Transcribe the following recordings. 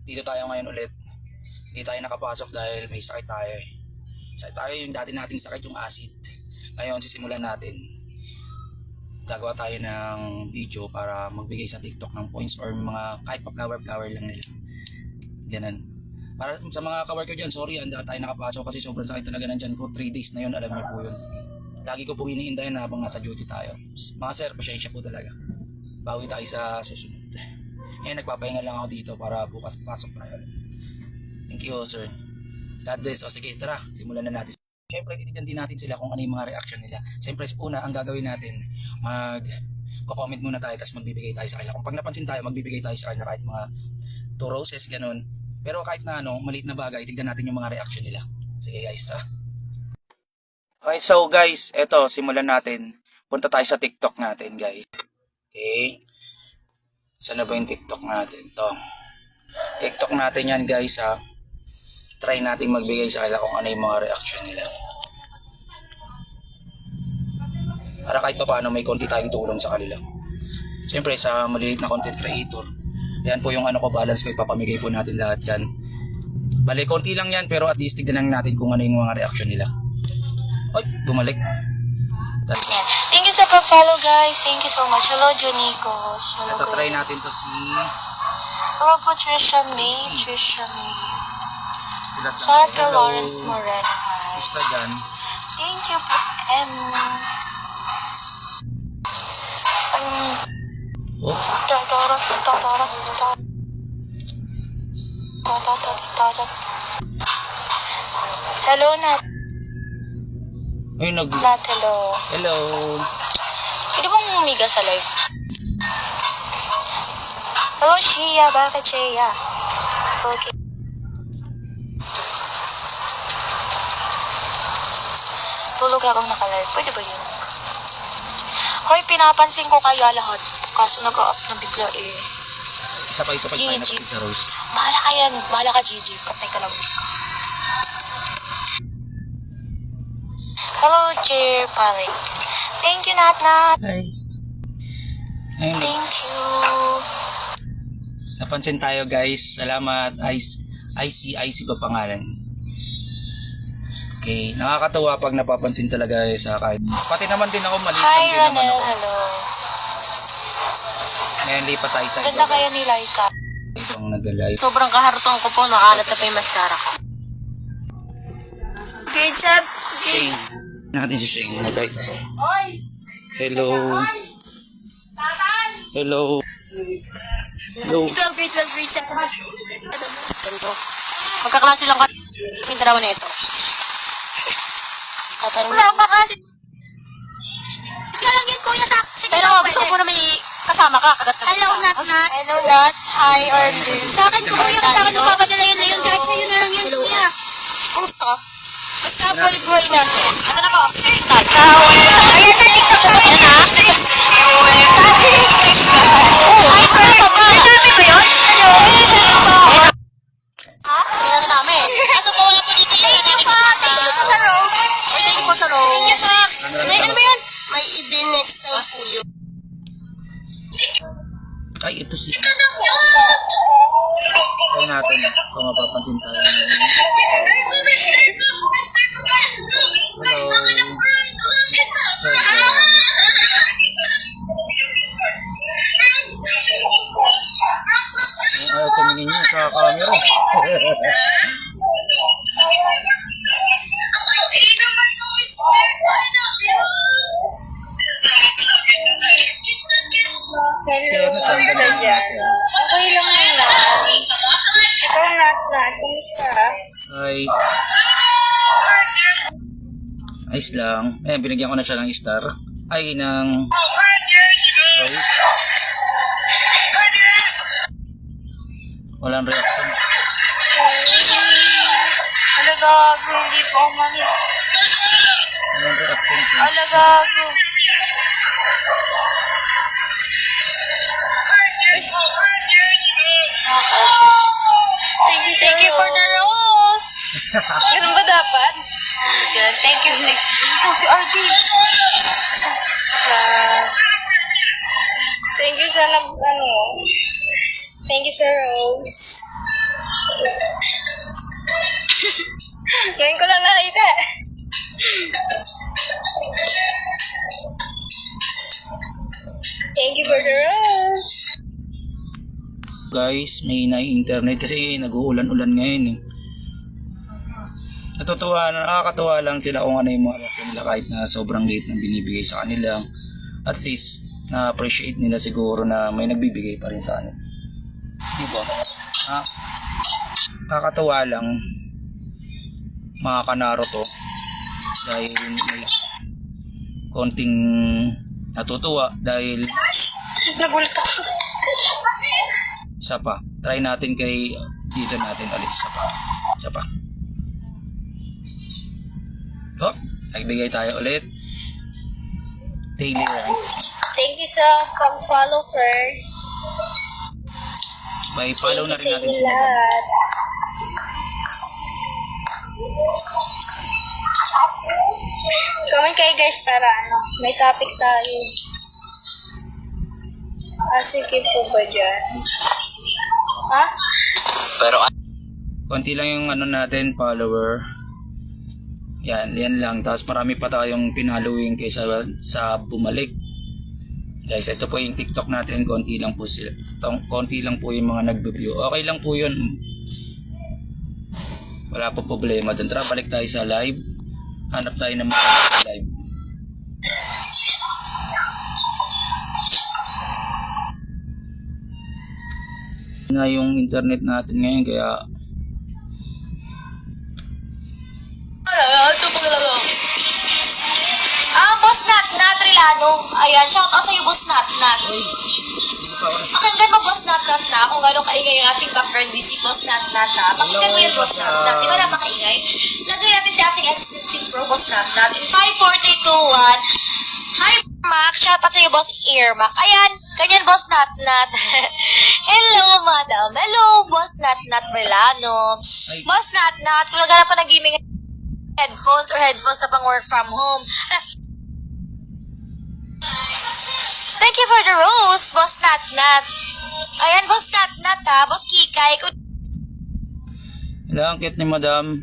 Dito tayo ngayon ulit. Hindi tayo nakapasok dahil may sakit tayo eh. Sakit tayo, yung dati nating sakit, yung acid. Ngayon sisimulan natin. Gagawa tayo ng video para magbigay sa TikTok ng points or mga kahit pa flower lang nila. Ganun. Para sa mga kawork ko dyan, sorry, hindi tayo nakapasok kasi sobrang sakit talaga nandyan ko. 3 days na yun, alam niyo po yun. Lagi ko pong iniindayan habang nasa duty tayo. Mga sir, pasensya po talaga. Bawi tayo sa susunod. Ngayon nagpapahinga lang ako dito para bukas pasok tayo. Thank you sir. God bless. O sige, tara, simulan na natin. Siyempre, titignan din natin sila kung ano yung mga reaction nila. Siyempre, una, ang gagawin natin, comment muna tayo, tapos magbibigay tayo sa kanila. Kung pag napansin tayo, magbibigay tayo sa kanila kahit mga 2 roses, ganun. Pero kahit na maliit na bagay, tignan natin yung mga reaction nila. Sige guys, tara. Okay, so guys, eto, simulan natin. Punta tayo sa TikTok natin, guys. Okay. Saan na ba yung TikTok natin? Ito. TikTok natin yan, guys, ha. Try natin magbigay sa kanila kung ano yung mga reaction nila. Para kahit pa paano may konti tayong tulong sa kanila. Siyempre, sa maliliit na content creator, yan po yung ano ko, balance ko, ipapamigay po natin lahat yan. Bale, konti lang yan, pero at least tignan lang natin kung ano yung mga reaction nila. Ay, bumalik. Thank you sa pag-follow guys. Thank you so much. Hello, Jonico. Hello, ito, try natin to si... Hello po, Trisha May. Trisha May. Shout out to Lawrence Moreno. Gusto dyan. Thank you po, M. Oh. Hello, Nat. Ay, Nat, hello. Hello. Pwede bang umiga sa live? Hello, Shia. Bakit, Shia? Okay. Tulog habang naka-live. Pwede ba yun? Hoy, pinapansin ko kayo lahat. Kaso nag-up na bigla eh. Isa pa tayo na sa Rose. Bahala ka yan. Bahala ka, Gigi. Patay ka lang. Hello, Jer Palik. Thank you, Nat. Hi. Ayun, Thank you. napansin tayo guys. Salamat. IC ba pangalan? Okay, nakakatuwa pag napapansin talaga sa kahit. Pati naman din ako maliit. Hi, din naman Ronel. ako. Hello. Ngayon lipat tayo sa Ganda kaya ni Laika. Itong nag-live. Sobrang kahartong ko po. Nakalat na pa yung mascara ko. Good job. Shane. Natin si Shane. Okay. Hello. Hello. Hello. Grade 12. Magkaklase lang kami. Yung dalawa na ito. Wala pa kasi. Lang yun, kuya, sa pero gusto ko na may kasama ka. Hello, Nat. Hello, Nat. Hi, Orlin. Sa akin ko, kuya. Sa akin ko papadala yun na yun. Kahit sa'yo na lang yun, kuya. Kumusta? Basta boy natin. Ito na po. Ayan sa TikTok sa akin, ha? Ay, kuya, papa. Sabi ko yun? Ha? Sila namin. Kaso po wala po dito yung thank you po sa Rose. Thank you po sa Rose. Ano ba yan? May event next time po yun. Ay, ito si... Try natin kung mapapansin tayo. Hello. Ayaw tumingin niyo sa camera. Okay lang na. Ikaw, Nat. Kumusta? Hi. Ayos lang. Ayan, binigyan ko na siya ng star. Ay, ng rose. Walang reaction. Alagago, hindi po umalis. Walang reaction siya. Alagago. Thank you for the rose. Ganun ba dapat? Good. Thank you. Next. Oh, si RD. Thank you sa Thank you sa Rose. Guys, may internet kasi nag-uulan-ulan ngayon eh. Nakakatuwa lang sila kung ano yung mga reaction nila kahit na sobrang late nang binibigay sa kanila. At least, na-appreciate nila siguro na may nagbibigay pa rin sa kanila. Di ba? Nakakatuwa lang mga ka-Naruto dahil may konting natutuwa dahil Nagulat ako. isa pa. Try natin kay dito natin ulit isa pa. Oh, nagbigay tayo ulit. Daily rank. Thank you sa pag-follow, first. May follow na rin Sa natin inyo sila. lahat. Comment kayo guys para may topic tayo. Sige po ba dyan? Ha? Pero Konti lang yung ano natin, follower. Yan lang. Tapos marami pa tayong pinaluin kaysa sa bumalik. Guys, ito po yung TikTok natin. Konti lang po sila. Konti lang po yung mga nagbe-view. Okay lang po yun. Wala po problema dun. Tara, balik tayo sa live. Hanap tayo ng mga live. Na yung internet natin ngayon kaya Boss Nat Rilano. Ayan, shout out sa'yo, Boss Nat. Pakinggan mo, Boss Nat na kung gano'ng kaingay yung ating background music, Boss Nat. Pakinggan mo yun, Boss Nat. Di ba na makaingay? Lagay natin si ating X15 Pro, Boss Nat. In 5, 4, 3, 2, 1. Hi, Mac. Shout out sa'yo, Boss Earmac. Ayan, ganyan, Boss Nat. Hello, Madam. Hello, Boss Nat Rilano. Boss Nat, kung naghanap pa ng gaming headphones or headphones na pang work from home. Thank you for the rose, Boss Nat. Ayan, Boss Nat ha. Boss Kikay. Kung ang cute ni Madam.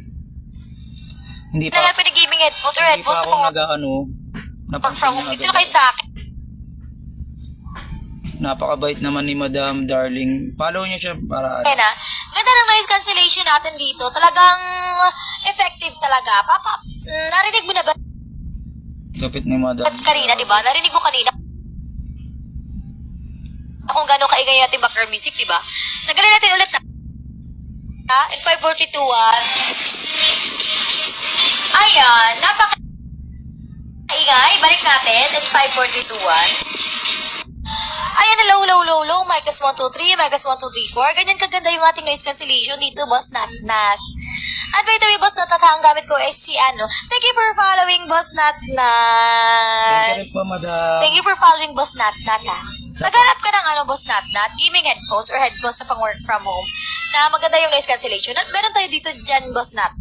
Hindi pa naghanap pa ng gaming headphones or hindi pa headphones na ako pang nag-ano. work from home, dito na kayo sa akin. Napakabait naman ni Madam Darling. Follow niyo siya para Ayan ha. Ganda ng noise cancellation natin dito. Talagang effective talaga. Narinig mo na ba Lupit ni Madam. kanina, di ba? Narinig mo kanina kung gano'ng kaingay natin background music, di ba? Nagalay natin ulit na. In 5, 4, 3, 2, 1. Ayan, napaka-ingay. Balik natin. In 5, 4, 3, 2, 1. Ayan, low. Mic test 1, 2, 3. Mic test 1, 2, 3, 4. Ganyan kaganda yung ating noise cancellation dito, Boss Nat. At by the way, Boss Nat, ang gamit ko is si Thank you for following, Boss Nat. Thank you po, Madam. Thank you for following, Boss Nat. Naghanap ka ng Boss Nat, gaming headphones or headphones na pang work from home na maganda yung noise cancellation. At meron tayo dito dyan, Boss Nat.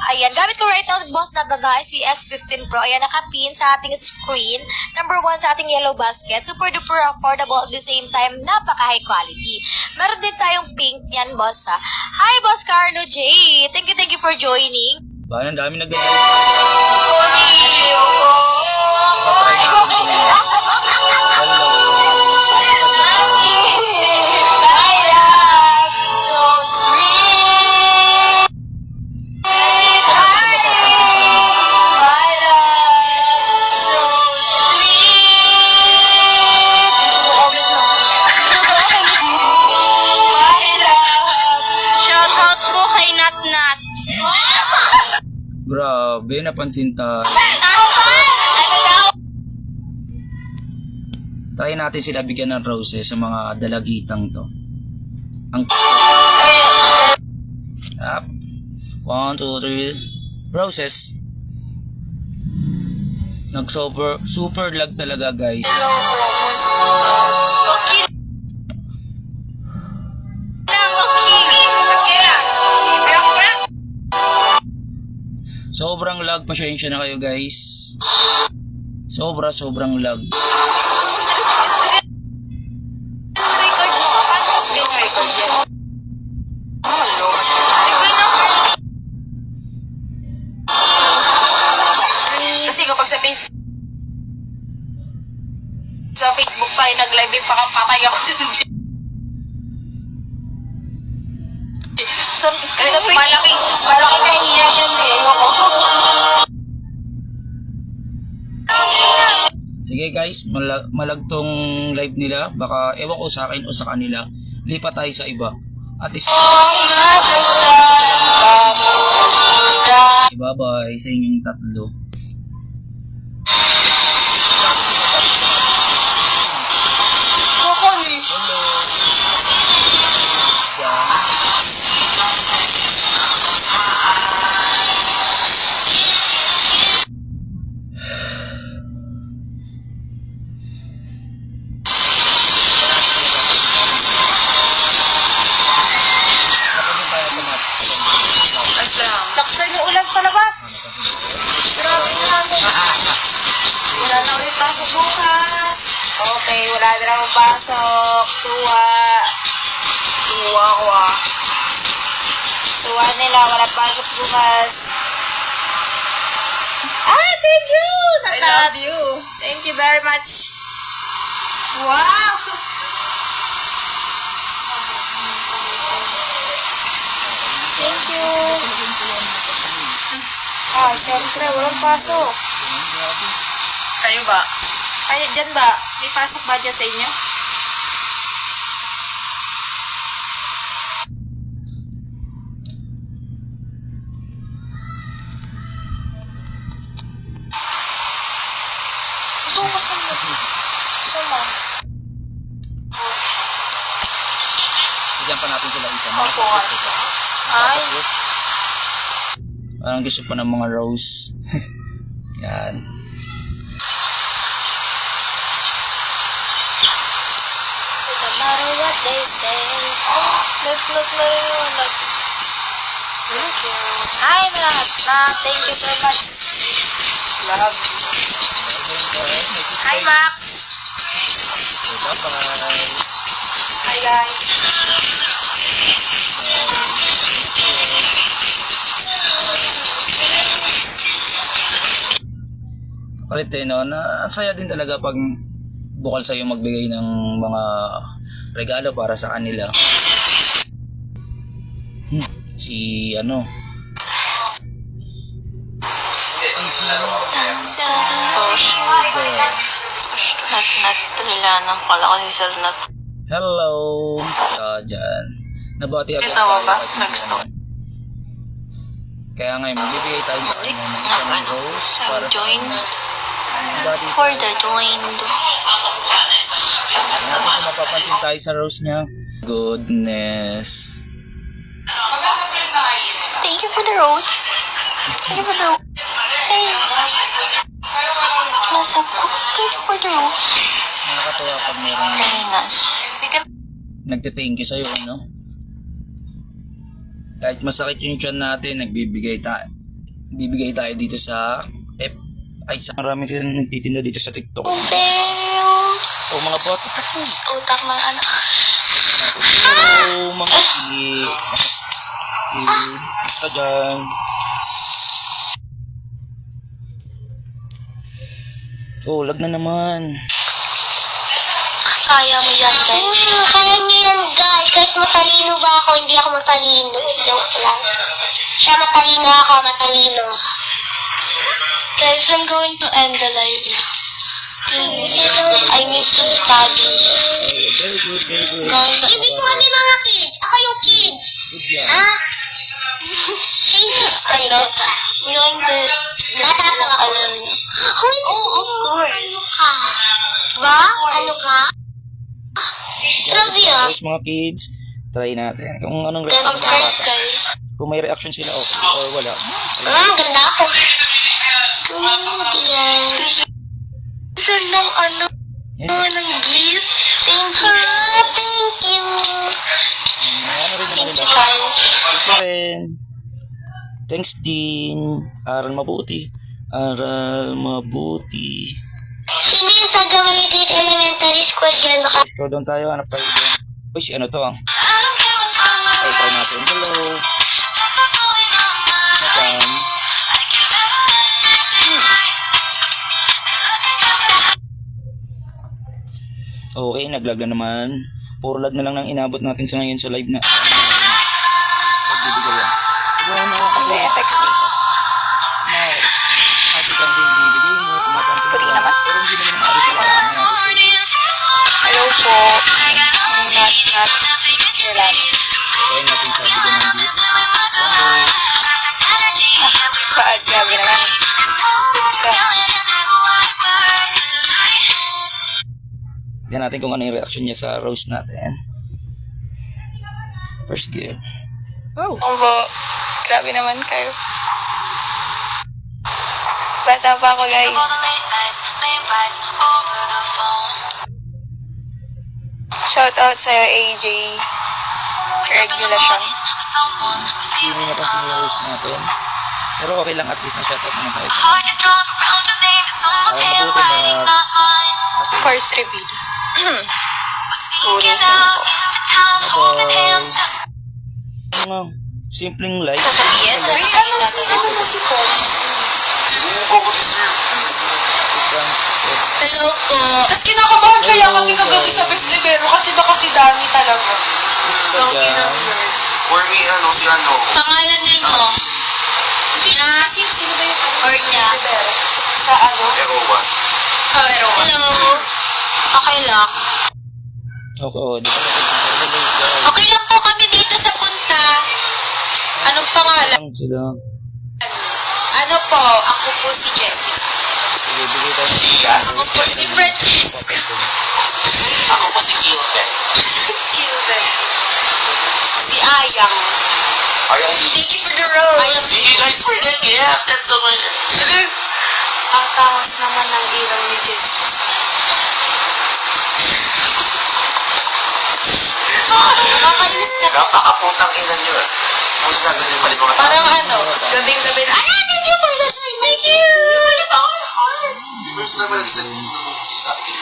Ayan, gamit ko right now, Boss Nat, si X15 Pro. Ayan, nakapin sa ating screen. Number 1 sa ating yellow basket. Super duper affordable at the same time, napaka high quality. Meron din tayong pink yan, Boss ha. Hi, Boss Carlo J. Thank you for joining. Bayan, dami nag Grabe, napansin tayo. Try natin sila bigyan ng roses sa mga dalagitang to. Ang up. 1, 2, 3 roses. Super lag talaga, guys. Sobrang lag, pasensya na kayo, guys. Sobrang lag. Record mo ka. Paano screen record yan? Kasi kapag sa Facebook pa rin nag-live yung pakapatay ako dun. service ka na malaki na iya yan eh. Sige guys, malagtong live nila. Baka ewan ko sa akin o sa kanila. Lipat tayo sa iba. At least bye-bye sa inyong tatlo. Laksan yung ulan sa labas. Grabe namin. Wala na ulit pasok bukas. Okay, wala na lang pasok. Tuwa ko ah. Tuwa nila, wala pasok bukas. Thank you! I love you. Thank you very much. Wow! Thank you. Siyempre, walang pasok. Kayo ba? Kayo dyan ba? May pasok ba dyan sa inyo? Sumas ka mo. Suma. Bigyan pa natin sila isa. Opo. Ay. Parang gusto pa ng mga rose. Yan. No matter what they say. Look. Thank you. Hi, Nat. Thank you so much. Love. Hi, Max. Bye-bye. Hi, guys. Kapalit no, na ang saya din talaga pag bukal sa'yo magbigay ng mga regalo para sa kanila. Si ano? Tosh. Nat. Tulilanan. Kala ko si Sir Nat. Hello! Dyan. Nabati ako. Ito ba? Nag-stop. Kaya ngayon, magbibigay tayo sa kanya ng isang rose para sa Join. Nabati For the joined. natin kung mapapansin tayo sa rose niya. Goodness. Thank you for the rose. Thank you for the rose. Hey. Masako. Thank you for the rose. Nakakatawa pag mayroong Very nice. nagte-thank you sa'yo, no? Kahit masakit yung tiyan natin, bibigay tayo dito sa marami silang nagtitinda dito sa TikTok. O mga bot. Utak ng anak. O mga basta dyan. Oh, lag na naman. Kaya mo yan, guys. Kaya niyo yan, guys. Kahit matalino ba ako, hindi ako matalino. Joke lang. Siya matalino, ako matalino. Guys, I'm going to end the live now. I need to study. Very good. Hindi po kami mga kids. Ako yung kids. Good job. Ha? Ano? Yung natatawa ka lang. Hoy, of course. Ba? Ano ka? Grabe ah. Tapos mga kids, try natin. Kung anong Of course, reaction. guys. Kung may reaction sila, okay. Or wala. Ganda ako. Good yan. Saan ng ano? Ng gift? Thank you. Thank you. Ano rin naman Thank you, nila. guys. Thank you rin. Thanks din. Aral mabuti. Sino yung taga-Malipit Elementary School dyan? Baka... Scroll down tayo. Hanap tayo doon. Uy, si ano to ah? Ay, try natin. Hello. Welcome. Okay, naglag na naman. Puro lag na lang ang inabot natin sa ngayon sa live na. Pagbibigay yung effects dito. Free naman. Hello po. Not. Wala. Paad, grabe naman. Tignan natin kung ano yung reaction niya sa roast natin. First gear. Wow! Opo. Grabe naman kayo. Bata pa ako, guys. Shout out sa'yo, AJ. Regulation. Hindi na napansin yung roast natin. Pero okay lang, at least na-shoutout naman tayo. Course reveal. Tuloy sa ako. Mga simpleng like. Sasabihin? Ano si Combs? Hello po. Tapos kinakabahan kaya kami kagabi sa Best Libero kasi baka si Dami talaga. For me, si Pangalan ninyo? Niya? Sino ba yung or niya? Sa Erowa. Hello. Okay lang. Oo, di ba? Okay lang po kami dito sa punta. Anong pangalan? Lang sila. Ano po? Ako po si Jessica. Sige, bigay tayo. Ako po si Francesca. Ako pa si Gilbert. Gilbert. Si Ayang. Thank you for the rose. Thank you guys for the gift. That's so much. Ang tawas naman ng ilaw ni Jessica. Nakakainis ka. Napakaputang ina nyo. Tapos gagaling pa rin mga Parang gabing-gabi na, thank you for the time. Thank you. First naman nag-send sa akin.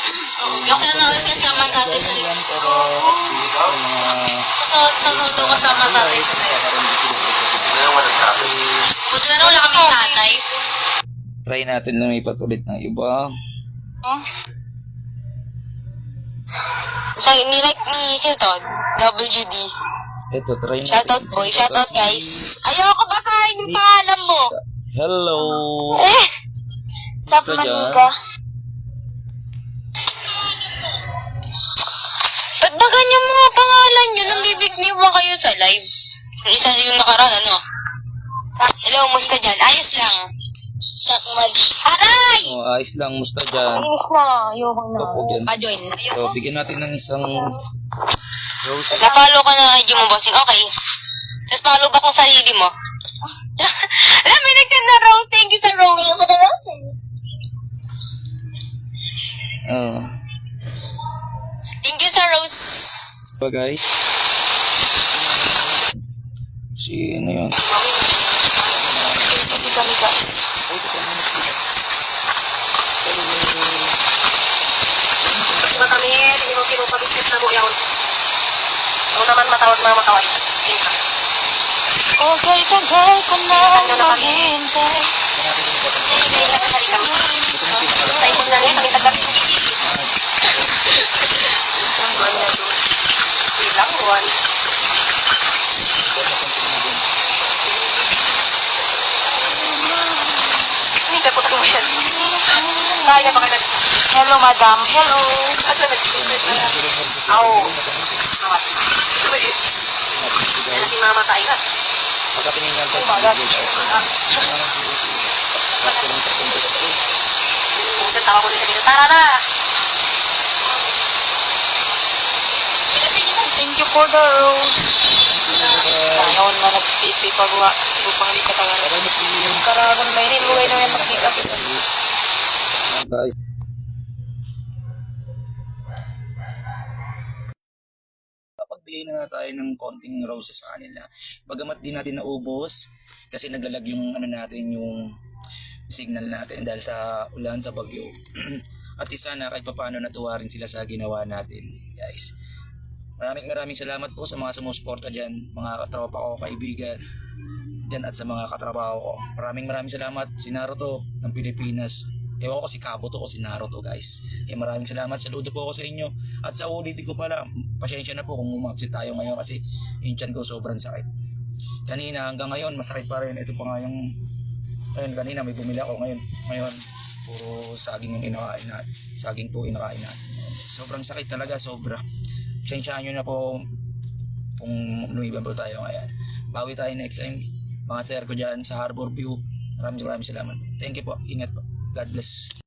Sana all kasama tatay sa live. Sana all daw kasama tatay sa live. Hindi naman nagtatay. Buti na lang wala kaming tatay. Try natin na may patulit ng iba. Nilike ni sino to? WD. Ito, try natin. Shoutout boy, shoutout guys. Ayoko basahin yung pangalan mo. Hello! Sup, Ito manika. Ba't ba ganyan mga pangalan nyo? Nang bibigniwan kayo sa live? Isa yung nakaraan, ano? Hello, musta dyan? Ayos lang. Sakmad. Aray! Oh, ayos lang, musta dyan? Ayos na. Ayoko na. Kapag yan. Pa-join. So, bigyan natin ng isang rose. Sa follow ka na IG mo, bossing. Okay. Tapos follow ba kung sarili mo? Alam, may nag-send na rose. Thank you sa rose. Thank you for the roses. Thank you sa rose. So, guys. Sino yun? Sisi kami, guys. Matamis, hindi mo kinupabisis na mo yun. Ako naman matawag mga matawag. Tagal ko na maghintay. Sa ikot na rin, nakita kami sa bisisi. Ang buwan na doon. Ilang buwan. Hindi ka putak mo yan. Kaya pa ka. Hello, madam. Hello. Asa nag-susunod na? Oo. Yan si mama tayo na. Pagkatingin nga tayo. Buset, tawa ko dito dito. Tara na! Thank you for the rose. Ngayon na nagpipagawa. Hindi pa kami katawa. Karagon ba yun? Luway na yan mag-pick up isa. Guys. Pagbigay na tayo ng konting roses sa kanila. Bagamat di natin naubos kasi naglalag yung natin yung signal natin dahil sa ulan sa bagyo. At sana kahit papaano natuwa rin sila sa ginawa natin, guys. Maraming salamat po sa mga sumusuporta diyan, mga katropa ko, kaibigan diyan at sa mga katrabaho ko. Maraming salamat. Si Naruto ng Pilipinas. Ewan ko si Kabuto o si Naruto, guys. Maraming salamat. Saludo po ako sa inyo. At sa ulitin ko pala, pasensya na po kung umabsent tayo ngayon kasi yung tiyan ko sobrang sakit. Kanina hanggang ngayon masakit pa rin. Ito pa nga yung ayun, kanina may bumili ako, ngayon puro saging yung inakain natin. Saging po inakain natin. Sobrang sakit talaga, sobra. Sensyahan nyo na po kung lumiban po tayo ngayon. Bawi tayo next time. Mga sir ko dyan sa Harbor View. Maraming salamat. Thank you po. Ingat po. God bless.